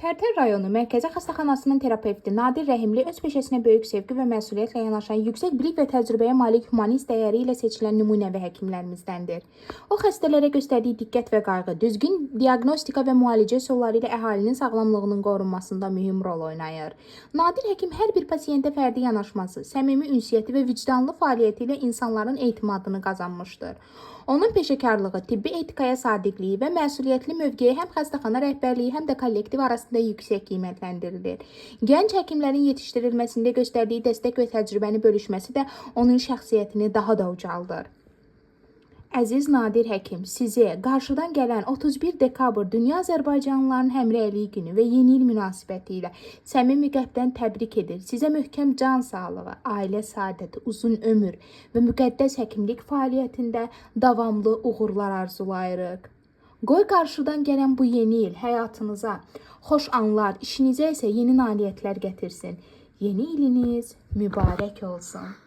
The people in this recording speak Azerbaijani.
Tərtər rayonu Mərkəzi Xəstəxanasının terapevti Nadir Rəhimli öz peşəsinə böyük sevgi və məsuliyyətlə yanaşan, yüksək bilik və təcrübəyə malik humanist dəyəri ilə seçilən nümunəvi həkimlərimizdəndir. O, xəstələrə göstərdiyi diqqət və qayğı, düzgün diaqnostika və müalicə üsulları ilə əhalinin sağlamlığının qorunmasında mühüm rol oynayır. Nadir həkim hər bir pasiyentə fərdi yanaşması, səmimi ünsiyyəti və vicdanlı fəaliyyəti ilə insanların etimadını qazanmışdır. Onun peşəkarlığı, tibbi etikaya sadiqliyi və məsuliyyətli mövqeyi həm xəstəxana rəhbərliyi, həm də kollektiv arasında yüksək qiymətləndirilir. Gənc həkimlərin yetişdirilməsində göstərdiyi dəstək və təcrübəni bölüşməsi də onun şəxsiyyətini daha da ucaldır. Əziz Nadir həkim, sizi qarşıdan gələn 31 dekabr Dünya Azərbaycanlıların Həmrəyliyi günü və Yeni il münasibəti ilə səmimi qəlbdən təbrik edir. Sizə möhkəm can sağlığı, ailə səadəti, uzun ömür və müqəddəs həkimlik fəaliyyətində davamlı uğurlar arzulayırıq. Qoy qarşıdan gələn bu yeni il həyatınıza xoş anlar, işinizə isə yeni nailiyyətlər gətirsin. Yeni iliniz mübarək olsun.